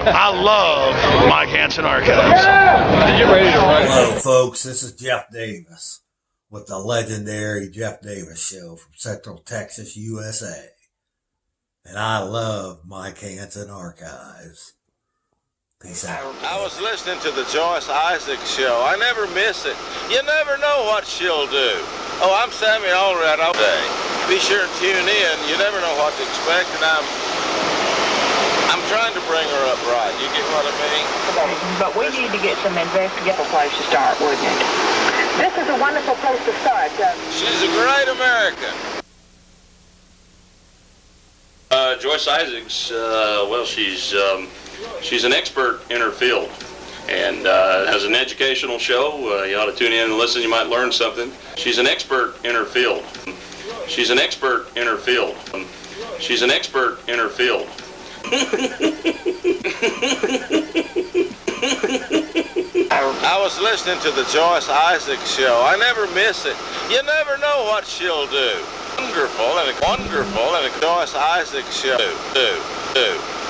I love Mike Hansen Archives. Hello, folks. This is Jeff Davis with the legendary Jeff Davis Show from Central Texas, USA. And I love Mike Hansen Archives. Peace out. I was listening to the Joyce Isaacs show. I never miss it. You never know what she'll do. Oh, I'm Sammy Allred all day. Be sure and tune in. You never know what to expect, and I'm trying to bring her up right. You get what I mean? But we need to get some investigative place to start, wouldn't it? This is a wonderful place to start. She's a great American. Joyce Isaacs, well, she's an expert in her field, and has an educational show. You ought to tune in and listen. You might learn something. She's an expert in her field. She's an expert in her field. She's an expert in her field. I was listening to the Joyce Isaacs show. I never miss it. You never know what she'll do. Wonderful and a Joyce Isaacs show.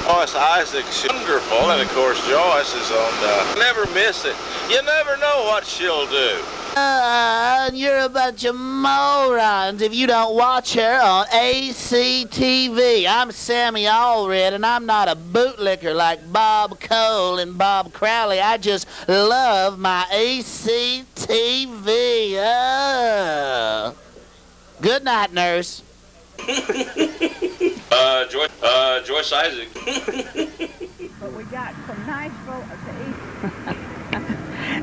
Joyce Isaacs, wonderful, and of course Joyce is on. Never miss it. You never know what she'll do. You're a bunch of morons if you don't watch her on ACTV. I'm Sammy Allred, and I'm not a bootlicker like Bob Cole and Bob Crowley. I just love my ACTV. Good night, nurse. Joyce Isaacs. But we got from Nashville to East.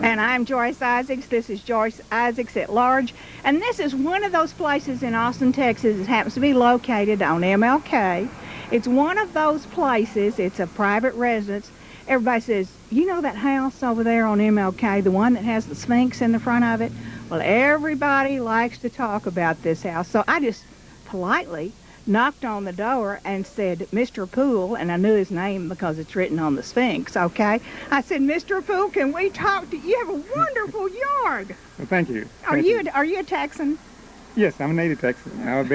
And I'm Joyce Isaacs. This is Joyce Isaacs at Large. And this is one of those places in Austin, Texas. It happens to be located on MLK. It's one of those places. It's a private residence. Everybody says, you know that house over there on MLK, the one that has the Sphinx in the front of it? Well, everybody likes to talk about this house. So I just politely knocked on the door and said, Mr. Poole, and I knew his name because it's written on the Sphinx, okay? I said, Mr. Poole, can we talk to you? You have a wonderful yard. Well, thank you. Are you a Texan? Yes, I'm a native Texan. I was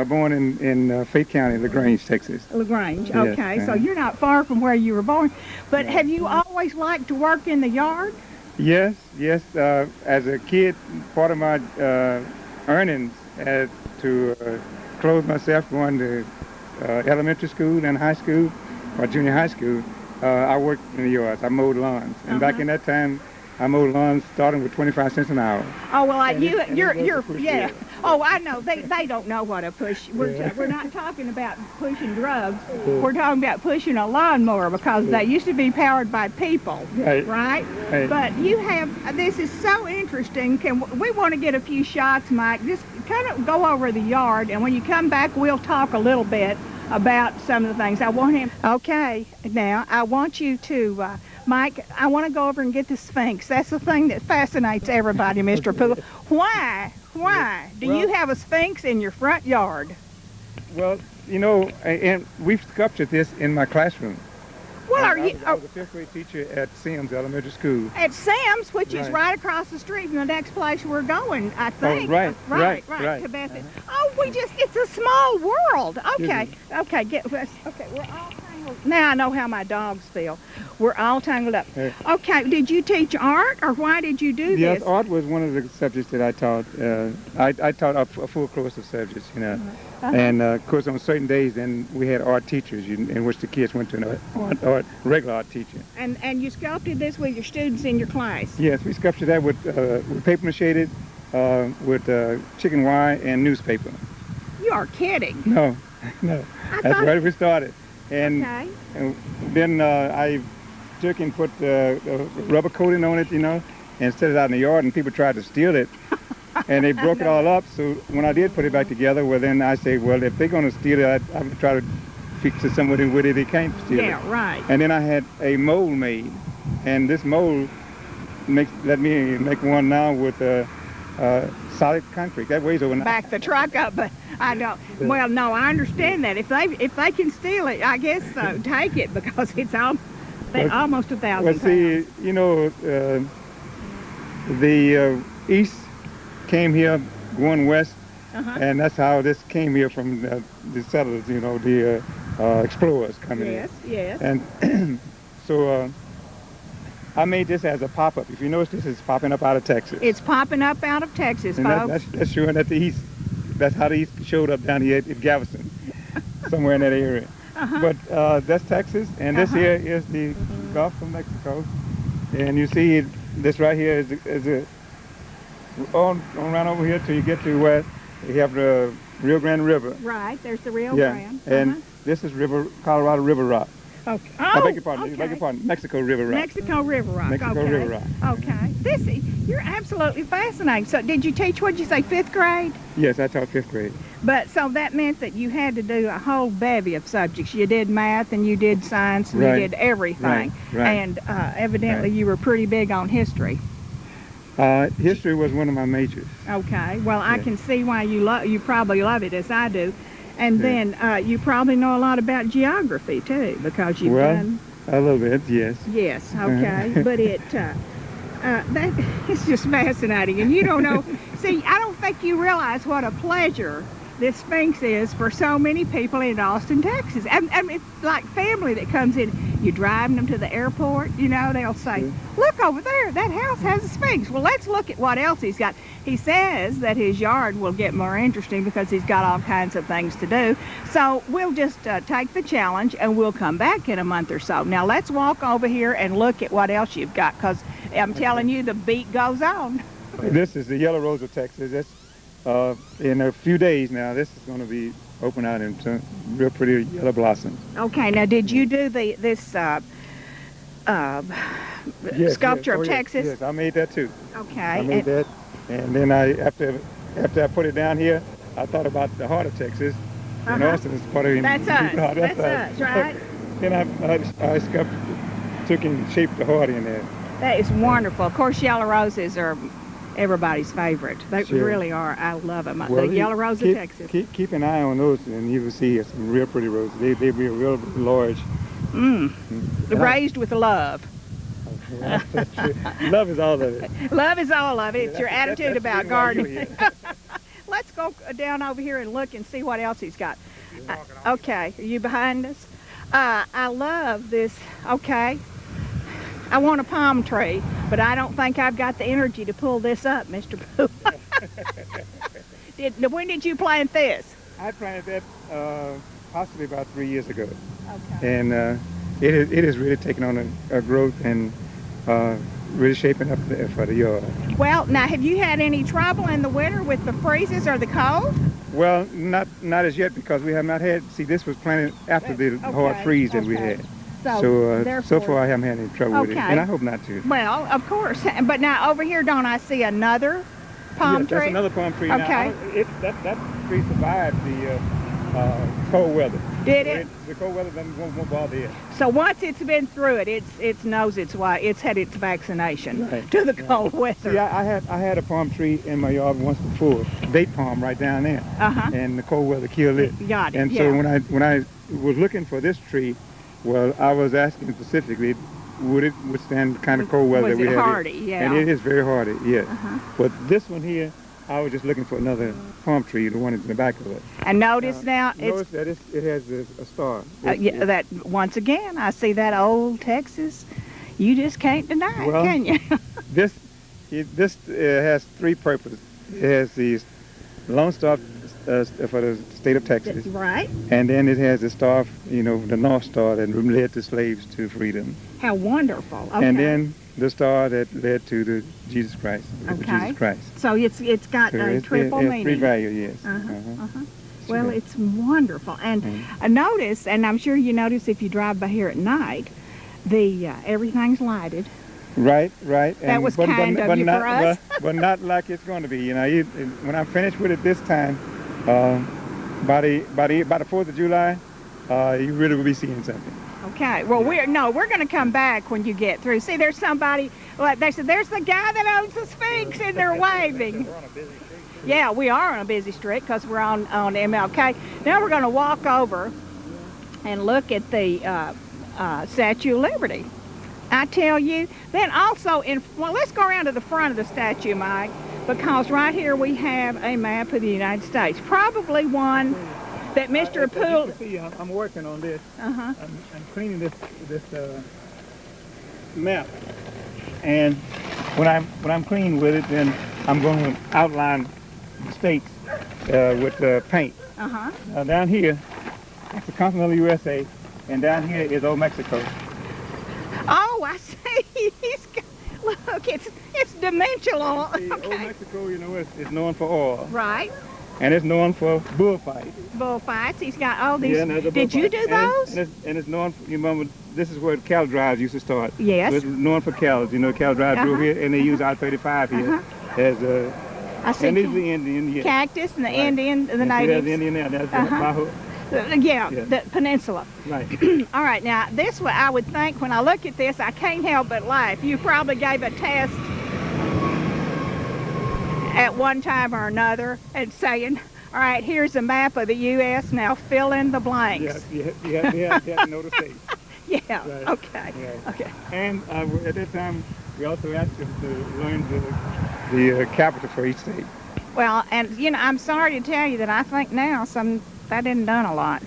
born in Fayette County, LaGrange, Texas. LaGrange, Yes, okay. So you're not far from where you were born. But have you always liked to work in the yard? Yes. As a kid, part of my earnings had to clothe myself going to elementary school and high school or junior high school. I worked in the yards. I mowed lawns. And back in that time, I mowed lawns starting with 25 cents an hour. Oh, well, yeah. Oh, I know. They don't know what a push. We're not talking about pushing drugs. We're talking about pushing a lawnmower because they used to be powered by people, right? But you have, this is so interesting. We want to get a few shots, Mike. Just kind of go over the yard, and when you come back, we'll talk a little bit about some of the things. I want him. Okay, now I want you to, Mike, I want to go over and get the Sphinx. That's the thing that fascinates everybody, Mr. Poole. Why do you have a Sphinx in your front yard? Well, you know, and we've sculptured this in my classroom. Well, I was a fifth grade teacher at Sims Elementary School. At Sims, which is right across the street from the next place we're going, I think. Oh, right. To Bethany. Oh, it's a small world. Okay, we're all tangled. Now I know how my dogs feel. We're all tangled up. Okay, did you teach art, or why did you do this? Yes, art was one of the subjects that I taught. I taught a full course of subjects, you know. And of course, on certain days, then we had art teachers in which the kids went to an regular art teacher. And you sculpted this with your students in your class? Yes, we sculptured that with paper mache, with chicken wire and newspaper. You are kidding. No. That's where we started. And, and then I took and put rubber coating on it, you know, and set it out in the yard, and people tried to steal it. And they broke it all up. So when I did put it back together, well, then I say, well, if they're going to steal it, I'm going to try to fix it somewhere where they can't steal it. Yeah, right. And then I had a mold made, and this mold let me make one now with solid concrete. That weighs over. Back the truck up, but I don't. Well, no, I understand that. If they can steal it, I guess so. Take it because it's almost 1,000 pounds. Well, see, you know, the East came here going west, and that's how this came here from the settlers, you know, the explorers coming in. Yes. And So I made this as a pop-up. If you notice, this is popping up out of Texas. It's popping up out of Texas, and folks. That's showing that the East, that's how the East showed up down here at Galveston, somewhere in that area. But that's Texas, and this here is the Gulf of Mexico. And you see this right here is on around over here till you get to where you have the Rio Grande River. Right, there's the Rio Grande. And this is Colorado River Rock. Okay. I beg your pardon. Beg your pardon. Mexico River Rock. Mexico River Rock. Mexico okay. River Rock. Okay. You're absolutely fascinating. So did you teach, what did you say, 5th grade? Yes, I taught 5th grade. But so that meant that you had to do a whole bevy of subjects. You did math and you did science and you did everything. Right. And evidently you were pretty big on history. History was one of my majors. Okay. Well, I can see why you probably love it as I do. And then you probably know a lot about geography too, because you've done... a little bit, yes. Yes, okay. But it's just fascinating. And you don't know... See, I don't think you realize what a pleasure this Sphinx is for so many people in Austin, Texas. And it's like family that comes in. You're driving them to the airport, you know, they'll say, look over there, that house has a Sphinx. Well, let's look at what else he's got. He says that his yard will get more interesting because he's got all kinds of things to do. So we'll just take the challenge and we'll come back in a month or so. Now let's walk over here and look at what else you've got, because I'm telling you, the beat goes on. This is the Yellow Rose of Texas. That's, in a few days now, this is going to be open out into real pretty yellow blossoms. Okay, now did you do this sculpture of Texas? Yes, I made that too. Okay. I made that, and then after I put it down here, I thought about the heart of Texas. And Austin is part of That's us. That's us, right? Then I took and shaped the heart in there. That is wonderful. Of course, yellow roses are everybody's favorite. They really are. I love them. Well, the yellow rose of Texas. Keep an eye on those, and you will see some real pretty roses. They be real large. Raised with love. Love is all of it. Love is all of it. It's your attitude about gardening. Let's go down over here and look and see what else he's got. Okay, are you behind us? I love this. Okay. I want a palm tree, but I don't think I've got the energy to pull this up, Mr. Poole. When did you plant this? I planted that possibly about 3 years ago. Okay. And it has really taken on a growth and really shaping up for the yard. Well, now, have you had any trouble in the winter with the freezes or the cold? Well, not as yet, because we have not had, see, this was planted after the hard freeze that we had. So far I haven't had any trouble with it, and I hope not to. Well, of course. But now over here, don't I see another palm tree? That's another palm tree. Okay. Now, that tree survived the cold weather. Did it? The cold weather won't bother it. So once it's been through it, it knows its way. It's had its vaccination to the cold weather. See, I had a palm tree in my yard once before, date palm right down there, and the cold weather killed it. Got it. And so when I was looking for this tree, well, I was asking specifically, would it withstand the kind of cold weather that we had? Was it hardy? Yeah. And it is very hardy, yes. But this one here, I was just looking for another palm tree, the one in the back of it. And notice now, notice that it has a star. That once again, I see that old Texas. You just can't deny it, can you? This has three purposes. It has the Lone Star for the state of Texas. Right. And then it has the star, the North Star that led the slaves to freedom. How wonderful. Okay. And then the star that led to the Jesus Christ. Jesus Christ. So it's got a triple meaning. Three value, yes. Well, it's wonderful. And notice, and I'm sure you notice if you drive by here at night, everything's lighted. Right. That was kind of you for us. But not like it's going to be. When I'm finished with it this time, by the 4th of July, you really will be seeing something. Okay. Well, we're going to come back when you get through. See, there's somebody. Like they said, there's the guy that owns the Sphinx, and they're waving. We're on a busy street. Yeah, we are on a busy street because we're on MLK. Now we're going to walk over and look at the Statue of Liberty. I tell you. Then also, let's go around to the front of the statue, Mike, because right here we have a map of the United States. Probably one that Mr. Poole... I'm working on this. I'm cleaning this map, and when I'm clean with it, then I'm going to outline the states with paint. Now down here, it's the continental USA, and down here is old Mexico. Oh, I see. Look, it's dimensional. See, Okay. old Mexico, you know, is known for oil. Right. And it's known for bullfights. Bullfights. He's got all these. Yeah, and Did you do those? And it's known for, you remember, this is where cattle drives used to start. Yes. So it's known for cows. You know, cattle drive through here, and they use I-35 here as a. I see. And these are the Indian. Yeah. Cactus and the Right. Indian, the And see, natives. there's the Indian there. That's Bajo. Yeah, Yeah. the peninsula. Right. All right, now this one I would think when I look at this, I can't help but laugh. You probably gave a test at one time or another and saying, all right, here's a map of the U.S., now fill in the blanks. Yeah, you have to know the state. Yeah, Right. okay, Yeah. okay. And at that time, we also asked them to learn the capital for each state. Well, and you know, I'm sorry to tell you that I think now that isn't done a lot.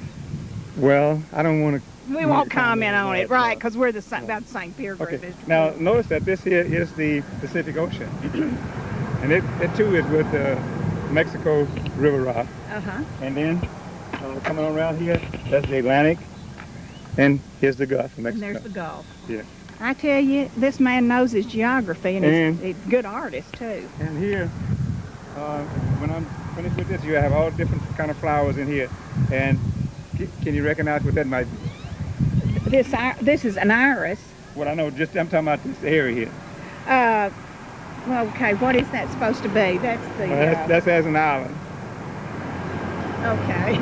Well, I don't want to. We won't comment on it, right, because we're about the same peer group. Okay. Mr. Now, Poole. notice that this here is the Pacific Ocean. And it too is with the Mexico River rock. And then coming around here, that's the Atlantic. And here's the Gulf of And Mexico. there's the Gulf. Yeah. I tell you, this man knows his geography, and he's a good artist, too. And here, when I'm finished with this, you have all different kind of flowers in here. And can you recognize what that might be? This is an iris. Well, I know, I'm talking about this area here. Well, okay, what is that supposed to be? That's the... That's as an island. Okay.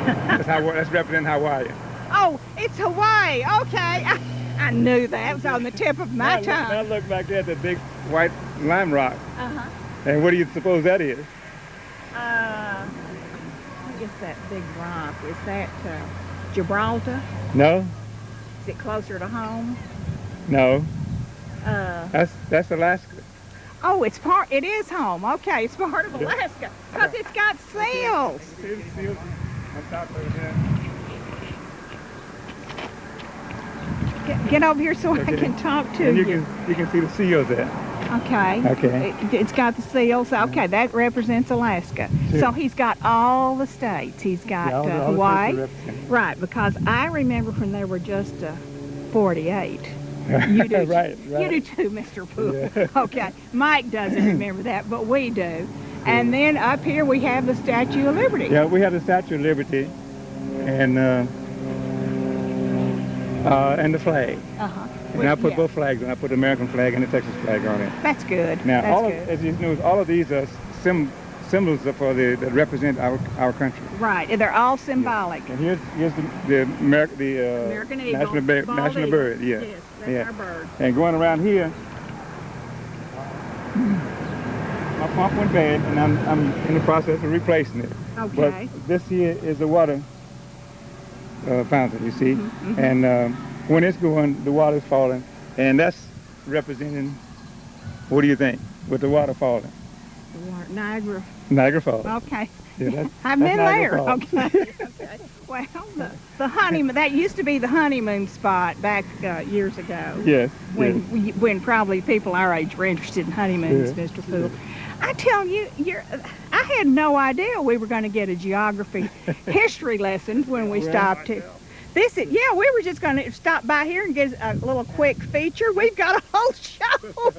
That's representing Hawaii. Oh, it's Hawaii. Okay. I knew that. It was on the tip of my tongue. Now look back there at the big white lime rock. Uh-huh. And what do you suppose that is? What is that big rock? Is that Gibraltar? No, Is it closer to home? no. Uh, That's Alaska. oh, it is home. Okay, it's part of Alaska. Because it's got seals. See the seals on top of it. Get over here so I can talk to And you. you can see the seals there. Okay. Okay. It's got the seals. Okay, that represents Alaska. Sure. So he's got all the states. He's got Yeah, all the Hawaii. states are represented. Right, because I remember when there were just 48. You do, Right. You do too, Mr. Poole. Yeah. Okay, Mike doesn't remember that, but we do. And then up here we have the Statue of Liberty. Yeah, we have the Statue of Liberty and the flag. Uh-huh. And I put both flags on. I put the American flag and the Texas flag on it. That's good. Now, That's good. as you know, all of these are symbols for that represent our country. Right, and they're all symbolic. And here's the American eagle, bald national eagle. bird. Yeah. Yes, that's Yeah. our bird. And going around here, my pump went bad, and I'm in the process of replacing it. Okay. But this here is the water fountain, you see. Mm-hmm. And when it's going, the water's falling, and that's representing. What do you think with the water falling? Niagara. Niagara Falls. Okay. Yeah, that's I've been Niagara there. Falls. Okay. Okay. Well, the honeymoon, that used to be the honeymoon spot back years ago. Yes. When probably people our age were interested in honeymoons, Yeah. Mr. Poole. I tell you, I had no idea we were going to get a geography history lesson when we stopped here. We were just going to stop by here and get a little quick feature. We've got a whole show.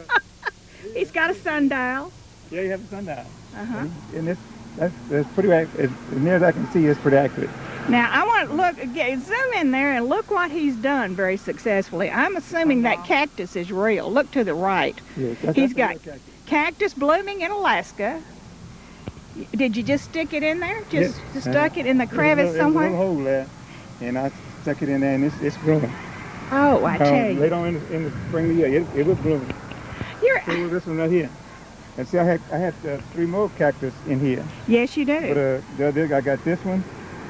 He's got a sundial. Yeah, you have a sundial. Uh-huh. And that's pretty accurate. As near as I can see, it's pretty accurate. Now, I want to look again, zoom in there and look what he's done very successfully. I'm assuming that cactus is real. Look to the right. Yes, He's got cactus blooming in Alaska. Did you just stick it in there? Just stuck it in the crevice somewhere? There's a little hole there, and I stuck it in there, and it's growing. Oh, I tell you. Later on in the spring of the year, it was blooming. So this one right here. And see, I had 3 more cactus in here. Yes, you do. But the other, I got this one,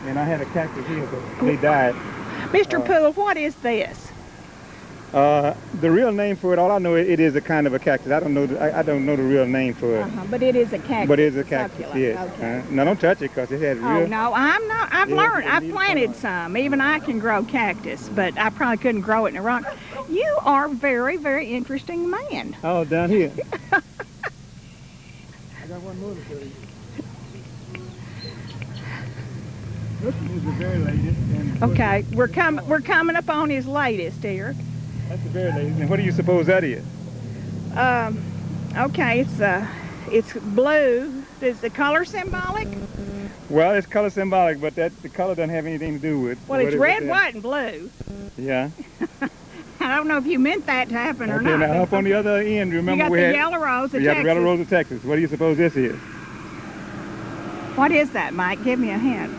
and I had a cactus here, but they died. Mr. Poole, what is this? The real name for it, all I know, it is a kind of a cactus. I don't know. I don't know the real name for it. But it is a cactus. But it is a cactus. Succulent. Yes. Okay. Now don't touch it because it has real. Oh no, I'm not. I've Yeah, learned. you I've need planted some. some. Even I can grow cactus, but I probably couldn't grow it in a rock. You are a very, very interesting man. Oh, down here. I got one more to show you. This is the very latest. And Okay, we're coming up on his latest here. That's the very latest. And what do you suppose that is? Okay, it's blue. Is the color symbolic? Well, it's color symbolic, but the color doesn't have anything to do with. Well, it's red, white, and blue. Yeah. I don't know if you meant that to happen or Okay, not. now up on the other end, remember you got we the had yellow rose of the Texas. yellow rose of Texas. What do you suppose this is? What is that, Mike? Give me a hint.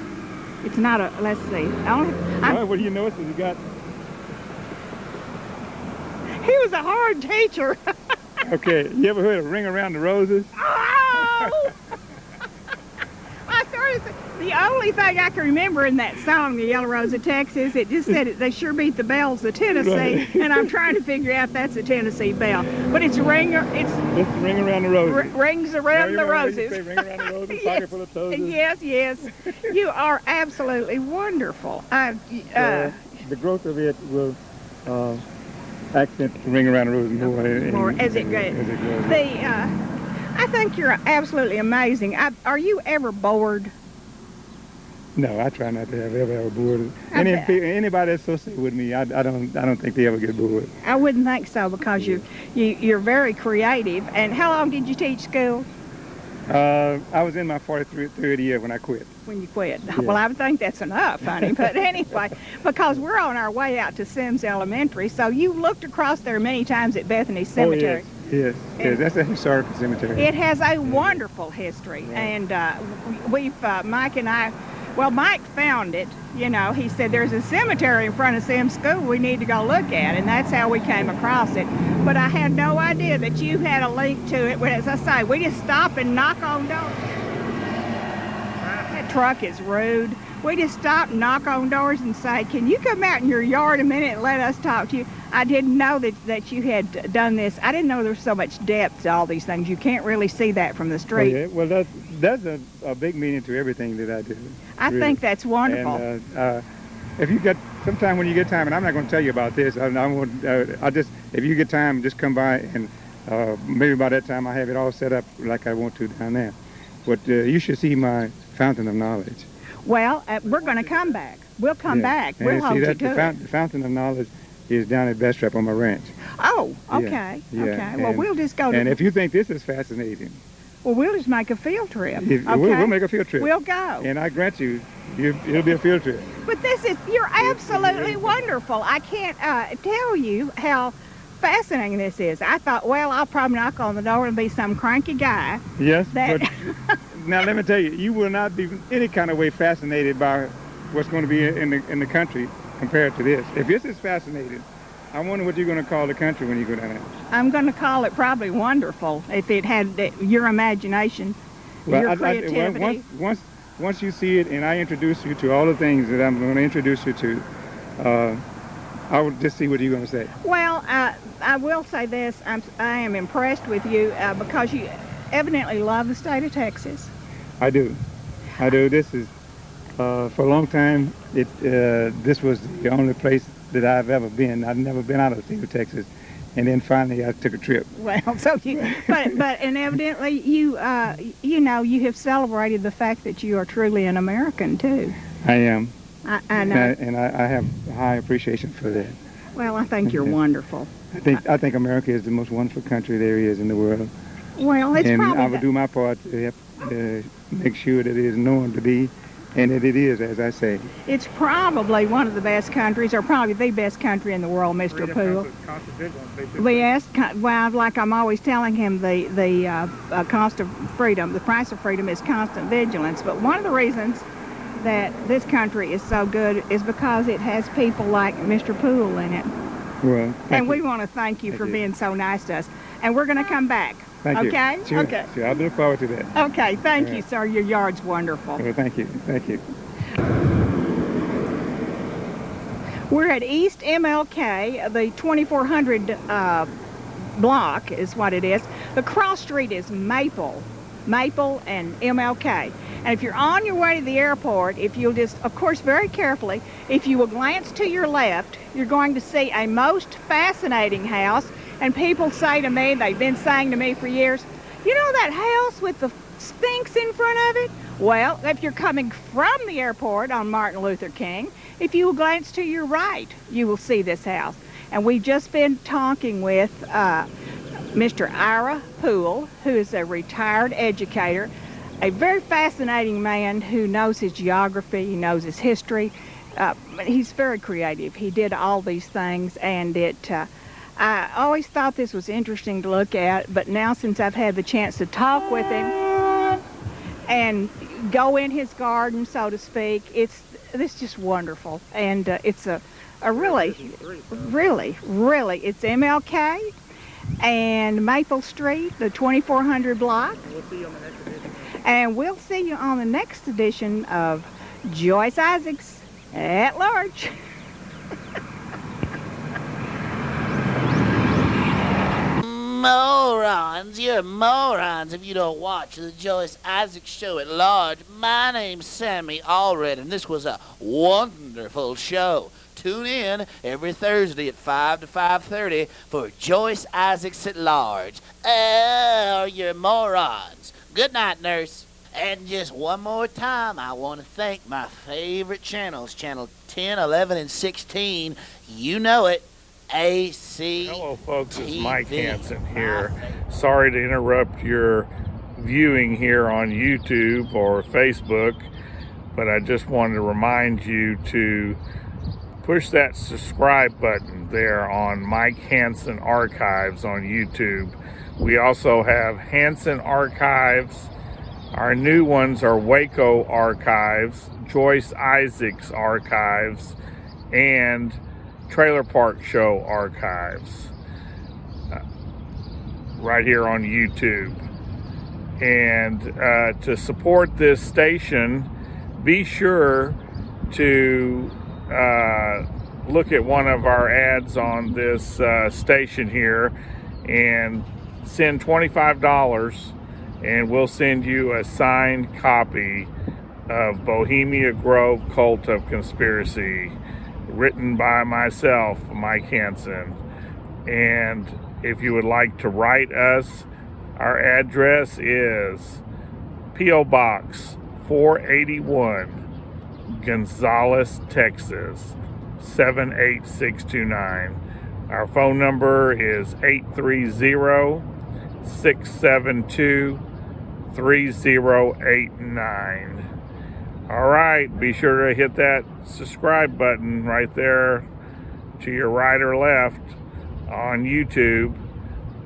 It's not a. Let's see. Well, what do you know? It's you got. He was a hard teacher. Okay, you ever heard of Ring Around the Roses? Oh! I started. The only thing I can remember in that song, "The Yellow Rose of Texas," it just said they sure beat the bells of Tennessee, Right. and I'm trying to figure out that's a Tennessee bell. But it's Ring Around the Roses. Rings around the roses. Say Ring Around the Roses, pocket full of toes. Yes. You are absolutely wonderful. The growth of it will accent the Ring Around the Roses more as it grows. I think you're absolutely amazing. Are you ever bored? No, I try not to have ever bored. Anybody associated with me, I don't think they ever get bored. I wouldn't think so because you're very creative. And how long did you teach school? I was in my 43rd year when I quit. When you quit. Yeah. Well, I would think that's enough, honey. But anyway, because we're on our way out to Sims Elementary, so you looked across there many times at Bethany Cemetery. Oh, yes, that's a historical cemetery. It has a wonderful history, and Mike and I, well, Mike found it. You know, he said there's a cemetery in front of Sims School we need to go look at, and that's how we came across it. But I had no idea that you had a link to it. As I say, we just stop and knock on doors. That truck is rude. We just stop and knock on doors and say, can you come out in your yard a minute and let us talk to you? I didn't know that you had done this. I didn't know there was so much depth to all these things. You can't really see that from the street. Oh, yeah. Well, that's a big meaning to everything that I do. I think that's wonderful. And if you get sometime when you get time, and I'm not going to tell you about this. I'll just if you get time, just come by and maybe by that time I have it all set up like I want to down there. But you should see my fountain of knowledge. Well, we're going to come back. We'll come back. And we'll hold you to the fountain of knowledge is down at Bastrap on my ranch. Oh, okay. Yeah. Okay. Well, we'll just go. And if you think this is fascinating, well, we'll just make a field trip. Okay? We'll make a field trip. We'll go. And I grant you, it'll be a field trip. But you're absolutely wonderful. I can't tell you how fascinating this is. I thought, well, I'll probably knock on the door and be some cranky guy. Yes, but now let me tell you, you will not be any kind of way fascinated by what's going to be in the country compared to this. If this is fascinating, I wonder what you're going to call the country when you go down there. I'm going to call it probably wonderful if it had your imagination, your creativity. Once you see it and I introduce you to all the things that I'm going to introduce you to, I will just see what you're going to say. Well, I will say this. I am impressed with you because you evidently love the state of Texas. I do. This is, for a long time, this was the only place that I've ever been. I've never been out of the state of Texas. And then finally I took a trip. Well, so and evidently you have celebrated the fact that you are truly an American too. I am. I know. And I have high appreciation for that. Well, I think you're wonderful. I think America is the most wonderful country there is in the world. Well, it's probably. And I will do my part to make sure that it is known to be, and that it is, as I say. It's probably one of the best countries, or probably the best country in the world, Mr. Poole. Yes, well, like I'm always telling him, the cost of freedom, the price of freedom is constant vigilance. But one of the reasons that this country is so good is because it has people like Mr. Poole in it. Well, and we want to thank you for being so nice to us. And we're going to come back. Thank you. Okay? Sure. Okay. Sure, I look forward to that. Okay, thank you, sir. Your yard's wonderful. Well, thank you. Thank you. We're at East MLK, the 2400 block is what it is. The cross street is Maple and MLK. And if you're on your way to the airport, if you'll just, of course, very carefully, if you will glance to your left, you're going to see a most fascinating house. And people say to me, they've been saying to me for years, you know that house with the Sphinx in front of it? Well, if you're coming from the airport on Martin Luther King, if you will glance to your right, you will see this house. And we've just been talking with Mr. Ira Poole, who is a retired educator, a very fascinating man who knows his geography, he knows his history. He's very creative. He did all these things, and I always thought this was interesting to look at, but now since I've had the chance to talk with him and go in his garden, so to speak, it's just wonderful. And it's a really, it's MLK and Maple Street, the 2400 block. We'll see you on the next edition. And we'll see you on the next edition of Joyce Isaacs at Large. Morons, you're morons if you don't watch the Joyce Isaacs Show at Large. My name's Sammy Allred, and this was a wonderful show. Tune in every Thursday at 5 to 5:30 for Joyce Isaacs at Large. Oh, you're morons. Good night, nurse. And just one more time, I want to thank my favorite channels, Channel 10, 11, and 16. You know it. AC. Hello folks, it's Mike Hansen here. Sorry to interrupt your viewing here on YouTube or Facebook, but I just wanted to remind you to push that subscribe button there on Mike Hansen Archives on YouTube. We also have Hansen Archives. Our new ones are Waco Archives, Joyce Isaacs Archives, and Trailer Park Show Archives right here on YouTube. And to support this station, be sure to look at one of our ads on this station here and send $25 and we'll send you a signed copy of Bohemia Grove Cult of Conspiracy, written by myself, Mike Hansen. And if you would like to write us, our address is P.O. Box 481, Gonzales, Texas 78629. Our phone number is 830-672-3089. All right, be sure to hit that subscribe button right there to your right or left on YouTube.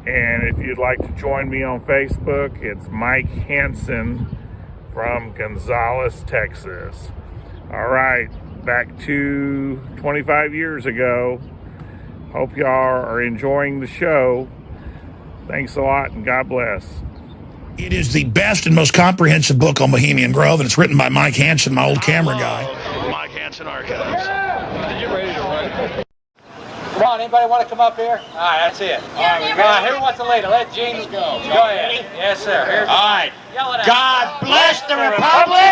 And if you'd like to join me on Facebook, it's Mike Hansen from Gonzales, Texas. All right, back to 25 years ago. Hope y'all are enjoying the show. Thanks a lot, and God bless. It is the best and most comprehensive book on Bohemian Grove, and it's written by Mike Hansen, my old camera guy. Mike Hansen Archives. You ready to run? Come on, anybody want to come up here? All right, that's it. All right, who wants to lead it? Let Gene go. Go ahead. Yes, sir. All right. God bless the Republic!